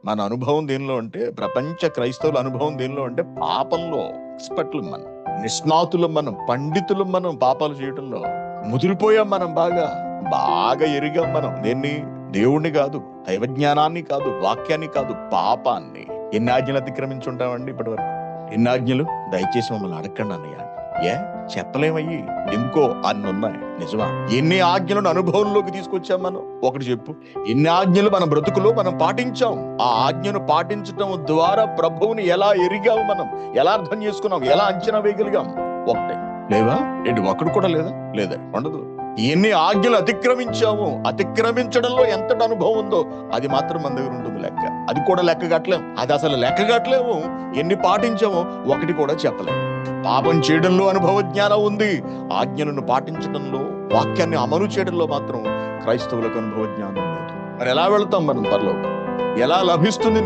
మన అనుభవం దేనిలో అంటే, ప్రపంచ క్రైస్తవుల అనుభవం దేనిలో అంటే, పాపంలో ఎక్స్పర్ట్లు మనం, నిష్ణాతులం మనం, పండితులం మనం. పాపాలు చేయడంలో ముదిరిపోయాం మనం, బాగా ఎరిగాం మనం. దేన్ని? దేవుణ్ణి కాదు, దైవజ్ఞానాన్ని కాదు, వాక్యాన్ని కాదు, పాపాన్ని. ఎన్ని ఆజ్ఞలు అతిక్రమించుంటామండి ఇప్పటి వరకు? ఎన్ని ఆజ్ఞలు? దయచేసి మమ్మల్ని అడగండి అన్నయ్య. చెప్పలేమయ్యి, ఎందుకో అన్ని ఉన్నాయి. నిజమా? ఎన్ని ఆజ్ఞలను అనుభవంలోకి తీసుకొచ్చాం మనం? ఒకటి చెప్పు. ఎన్ని ఆజ్ఞలు మన బ్రతుకులో మనం పాటించాం? ఆ ఆజ్ఞను పాటించటం ద్వారా ప్రభువుని ఎలా ఎరిగాము మనం? ఎలా అర్థం చేసుకున్నాం? ఎలా అంచనా వేయగలిగాం? ఒకటే లేవా? ఒకడు కూడా లేదా? ఉండదు. ఎన్ని ఆజ్ఞలు అతిక్రమించాము, అతిక్రమించడంలో ఎంతటి అనుభవం ఉందో అది మాత్రం మన దగ్గర ఉంటుంది లెక్క. అది కూడా లెక్క కట్టలేము. అది అసలు లెక్క కట్టలేము. ఎన్ని పాటించామో ఒకటి కూడా చెప్పలేము. పాపం చేయడంలో అనుభవ జ్ఞానం ఉంది, ఆజ్ఞలను పాటించడంలో, వాక్యాన్ని అమలు చేయడంలో మాత్రం క్రైస్తవులకు అనుభవ జ్ఞానం లేదు. మరి ఎలా వెళ్తాం మనం పరలోకం? ఎలా లభిస్తుంది